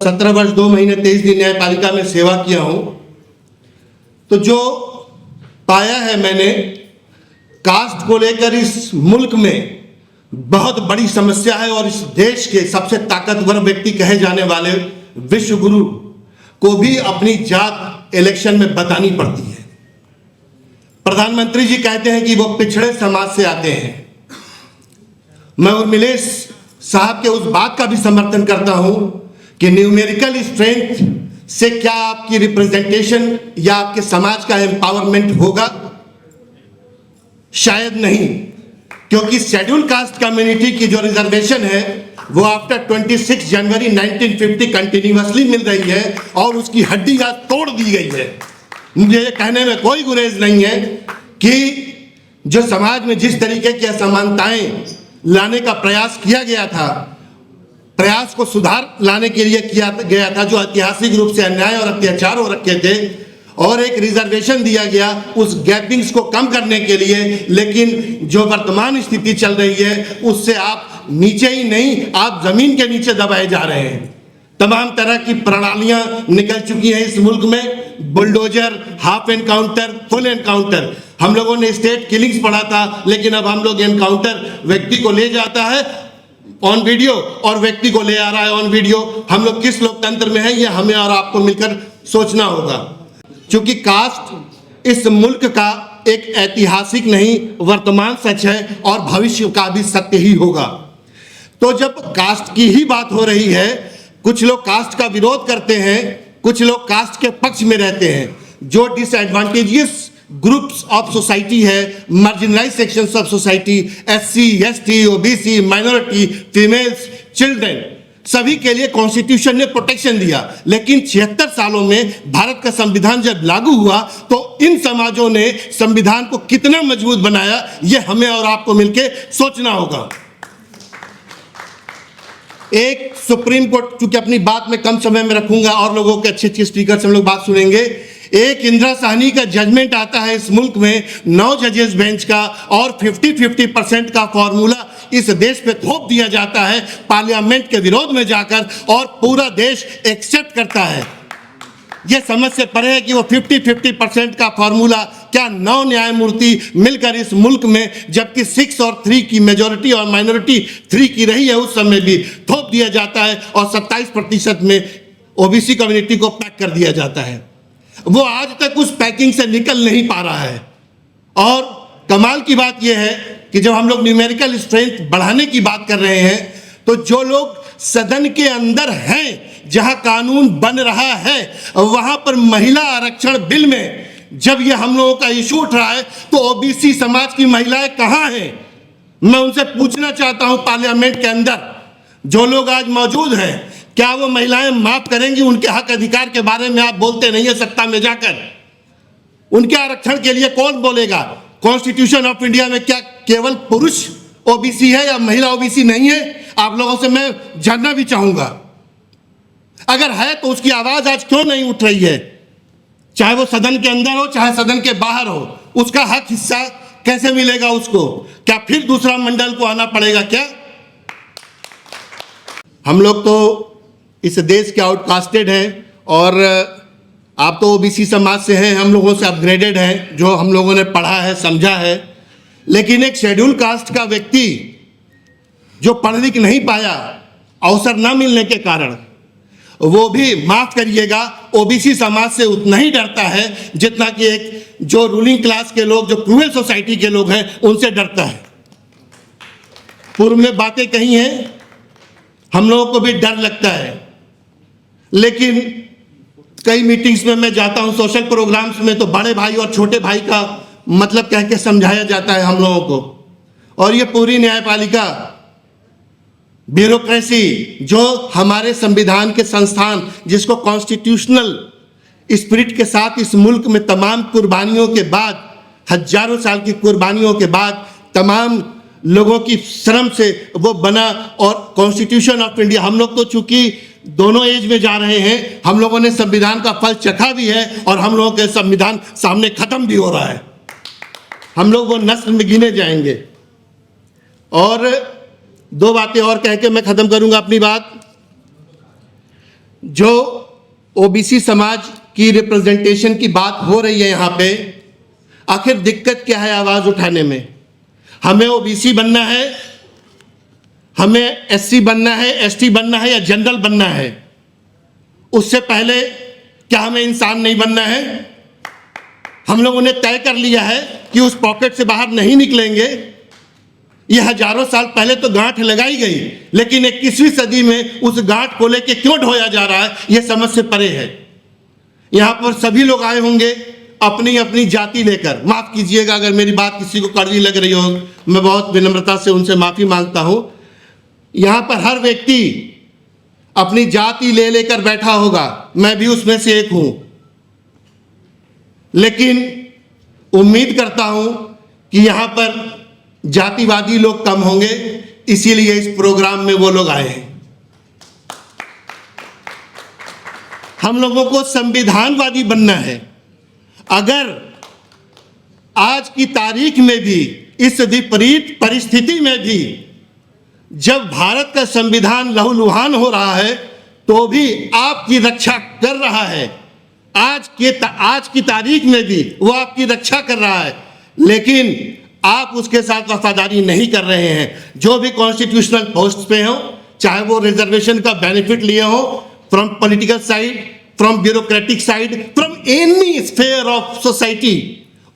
17 वर्ष 2 महीने 23 दिन न्यायपालिका में सेवा किया हूं, तो जो पाया है मैंने, कास्ट को लेकर इस मुल्क में बहुत बड़ी समस्या है और इस देश के सबसे ताकतवर व्यक्ति कहे जाने वाले विश्व गुरु को भी अपनी जात इलेक्शन में बतानी पड़ती है। प्रधानमंत्री जी कहते हैं कि वो पिछड़े समाज से आते हैं। मैं उर्मिलेश साहब के उस बात का भी समर्थन करता हूं कि न्यूमेरिकल स्ट्रेंथ से क्या आपकी रिप्रेजेंटेशन या आपके समाज का एम्पावरमेंट होगा? शायद नहीं, क्योंकि शेड्यूल कास्ट कम्युनिटी की जो रिजर्वेशन है वो आफ्टर 26 जनवरी 1950 कंटिन्यूअसली मिल रही है और उसकी हड्डी आज तोड़ दी गई है। मुझे ये कहने में कोई गुरेज नहीं है कि जो समाज में जिस तरीके की असमानताएं लाने का प्रयास किया गया था, प्रयास को सुधार लाने के लिए किया गया था, जो ऐतिहासिक रूप से अन्याय और अत्याचार हो रखे थे, और एक रिजर्वेशन दिया गया उस गैपिंग्स को कम करने के लिए। लेकिन जो वर्तमान स्थिति चल रही है उससे आप नीचे ही नहीं, आप जमीन के नीचे दबाए जा रहे हैं। तमाम तरह की प्रणालियां निकल चुकी हैं इस मुल्क में, bulldozer, half encounter, full encounter. हम लोगों ने स्टेट किलिंग्स पढ़ा था, लेकिन अब हम लोग एनकाउंटर व्यक्ति को ले जाता है ऑन वीडियो और व्यक्ति को ले आ रहा है ऑन वीडियो। हम लोग किस लोकतंत्र में हैं, ये हमें और आपको मिलकर सोचना होगा। क्योंकि कास्ट इस मुल्क का एक ऐतिहासिक नहीं, वर्तमान सच है और भविष्य का भी सत्य ही होगा। तो जब कास्ट की ही बात हो रही है, कुछ लोग कास्ट का विरोध करते हैं, कुछ लोग कास्ट के पक्ष में रहते हैं। जो डिसएडवांटेजियस ग्रुप्स ऑफ सोसाइटी है, marginalise sections of society, SC, ST, OBC, minority, females, children, सभी के लिए कॉन्स्टिट्यूशन ने प्रोटेक्शन दिया। लेकिन 76 सालों में भारत का संविधान जब लागू हुआ तो इन समाजों ने संविधान को कितना मजबूत बनाया, ये हमें और आपको मिलकर सोचना होगा। एक सुप्रीम कोर्ट, क्योंकि अपनी बात में कम समय में रखूंगा और लोगों के अच्छे स्पीकर से हम लोग बात सुनेंगे। एक इंदिरा साहनी का जजमेंट आता है इस मुल्क में 9 जजेस बेंच का, और 50-50% का फॉर्मूला इस देश पे थोप दिया जाता है पार्लियामेंट के विरोध में जाकर, और पूरा देश एक्सेप्ट करता है। यह समझ से परे है कि वो 50-50% का फॉर्मूला क्या 9 न्यायमूर्ति मिलकर इस मुल्क में, जबकि 6 और 3 की मेजॉरिटी और माइनॉरिटी 3 की रही है, उस समय भी थोप दिया जाता है और 27% में ओबीसी कम्युनिटी को पैक कर दिया जाता है। वो आज तक उस पैकिंग से निकल नहीं पा रहा है। और कमाल की बात यह है कि जब हम लोग न्यूमेरिकल स्ट्रेंथ बढ़ाने की बात कर रहे हैं, तो जो लोग सदन के अंदर हैं, जहां कानून बन रहा है, वहां पर महिला आरक्षण बिल में जब ये हम लोगों का इशू उठ रहा है, तो ओबीसी समाज की महिलाएं कहां हैं? मैं उनसे पूछना चाहता हूं, पार्लियामेंट के अंदर जो लोग आज मौजूद हैं, क्या वो महिलाएं माफ करेंगी? उनके हक अधिकार के बारे में आप बोलते नहीं है सत्ता में जाकर। उनके आरक्षण के लिए कौन बोलेगा? कॉन्स्टिट्यूशन ऑफ इंडिया में क्या केवल पुरुष ओबीसी है या महिला ओबीसी नहीं है? आप लोगों से मैं जानना भी चाहूंगा। अगर है तो उसकी आवाज आज क्यों नहीं उठ रही है? चाहे वो सदन के अंदर हो, चाहे सदन के बाहर हो, उसका हक हिस्सा कैसे मिलेगा उसको? क्या फिर दूसरा मंडल को आना पड़ेगा क्या? हम लोग तो इस देश के आउटकास्टेड हैं, और आप तो ओबीसी समाज से हैं, हम लोगों से अपग्रेडेड हैं, जो हम लोगों ने पढ़ा है, समझा है। लेकिन एक शेड्यूल कास्ट का व्यक्ति जो पढ़ लिख नहीं पाया, अवसर न मिलने के कारण, वो भी माफ करिएगा ओबीसी समाज से उतना ही डरता है जितना कि एक जो रूलिंग क्लास के लोग, जो क्रूएल सोसाइटी के लोग हैं, उनसे डरता है। पूर्व में बातें कही हैं, हम लोगों को भी डर लगता है। लेकिन कई मीटिंग्स में मैं जाता हूं, सोशल प्रोग्राम्स में, तो बड़े भाई और छोटे भाई का मतलब कह के समझाया जाता है हम लोगों को। और ये पूरी न्यायपालिका, ब्यूरोक्रेसी, जो हमारे संविधान के संस्थान, जिसको कॉन्स्टिट्यूशनल स्पिरिट के साथ इस मुल्क में तमाम कुर्बानियों के बाद, हजारों साल की कुर्बानियों के बाद, तमाम लोगों की श्रम से वो बना, और कॉन्स्टिट्यूशन ऑफ इंडिया, हम लोग तो चूंकि दोनों एज में जा रहे हैं, हम लोगों ने संविधान का फल चखा भी है और हम लोगों के संविधान सामने खत्म भी हो रहा है। हम लोग वो नस्ल में गिने जाएंगे। और 2 बातें और कह के मैं खत्म करूंगा अपनी बात। जो ओबीसी समाज की रिप्रेजेंटेशन की बात हो रही है यहाँ पे, आखिर दिक्कत क्या है आवाज उठाने में? हमें ओबीसी बनना है, हमें एससी बनना है, एसटी बनना है या जनरल बनना है? उससे पहले क्या हमें इंसान नहीं बनना है? हम लोगों ने तय कर लिया है कि उस पॉकेट से बाहर नहीं निकलेंगे। ये हजारों साल पहले तो गांठ लगाई गई, लेकिन 21वीं सदी में उस गांठ को लेके क्यों ढोया जा रहा है, ये समझ से परे है। यहां पर सभी लोग आए होंगे अपनी अपनी जाति लेकर। माफ कीजिएगा अगर मेरी बात किसी को कड़वी लग रही हो, मैं बहुत विनम्रता से उनसे माफी मांगता हूं। यहां पर हर व्यक्ति अपनी जाति ले लेकर बैठा होगा, मैं भी उसमें से एक हूं, लेकिन उम्मीद करता हूं कि यहां पर जातिवादी लोग कम होंगे, इसीलिए इस प्रोग्राम में वो लोग आए हैं। हम लोगों को संविधानवादी बनना है। अगर आज की तारीख में भी, इस विपरीत परिस्थिति में भी, जब भारत का संविधान लहूलुहान हो रहा है, तो भी आपकी रक्षा कर रहा है। आज की तारीख में भी वो आपकी रक्षा कर रहा है, लेकिन आप उसके साथ वफादारी नहीं कर रहे हैं। जो भी कॉन्स्टिट्यूशनल पोस्ट पे हो, चाहे वो रिजर्वेशन का बेनिफिट लिए हो, from political side, from bureaucratic side, from any sphere of society,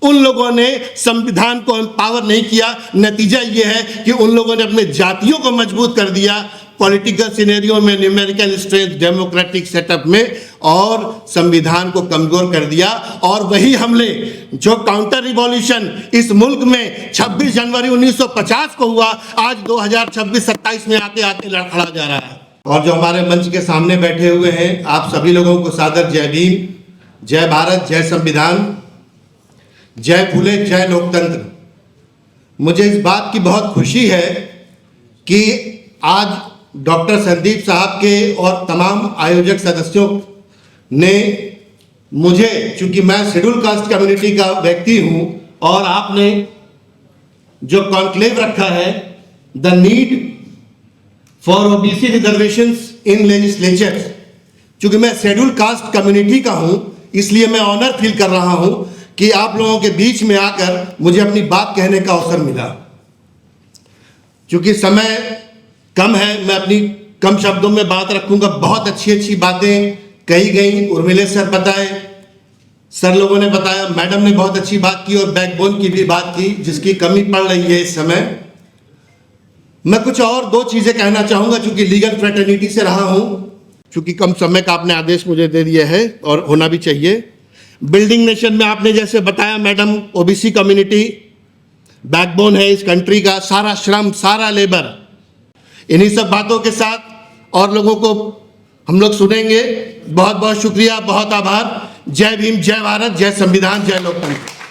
उन लोगों ने संविधान को एम्पावर नहीं किया। नतीजा ये है कि उन लोगों ने अपने जातियों को मजबूत कर दिया पॉलिटिकल सिनेरियो में, न्यूमेरिकल स्ट्रेंथ, डेमोक्रेटिक सेटअप में, और संविधान को कमजोर कर दिया। और वही हमले जो काउंटर रिवॉल्यूशन इस मुल्क में 26 जनवरी 1950 को हुआ, आज 2026-27 में आते आते लड़खड़ा जा रहा है। और जो हमारे मंच के सामने बैठे हुए हैं, आप सभी लोगों को सादर जय भीम, जय भारत, जय संविधान, जय फूले, जय लोकतंत्र। मुझे इस बात की बहुत खुशी है कि आज डॉक्टर संदीप साहब के और तमाम आयोजक सदस्यों ने मुझे, चूंकि मैं शेड्यूल कास्ट कम्युनिटी का व्यक्ति हूं, और आपने जो कॉन्क्लेव रखा है, the need for OBC reservations in legislature, चूंकि मैं शेड्यूल कास्ट कम्युनिटी का हूं, इसलिए मैं ऑनर फील कर रहा हूं कि आप लोगों के बीच में आकर मुझे अपनी बात कहने का अवसर मिला। चूंकि समय कम है, मैं अपनी कम शब्दों में बात रखूंगा। बहुत अच्छी अच्छी बातें कही गई, उर्मिले सर बताए, सर लोगों ने बताया, मैडम ने बहुत अच्छी बात की, और बैकबोन की भी बात की, जिसकी कमी पड़ रही है इस समय। मैं कुछ और दो चीजें कहना चाहूंगा, चूंकि लीगल फ्रेटर्निटी से रहा हूं, चूंकि कम समय का आपने आदेश मुझे दे दिया है और होना भी चाहिए। बिल्डिंग नेशन में आपने जैसे बताया मैडम, ओबीसी कम्युनिटी बैकबोन है इस कंट्री का, सारा श्रम, सारा लेबर, इन्हीं सब बातों के साथ और लोगों को हम लोग सुनेंगे। बहुत बहुत शुक्रिया, बहुत आभार। जय भीम, जय भारत, जय संविधान, जय लोकतंत्र।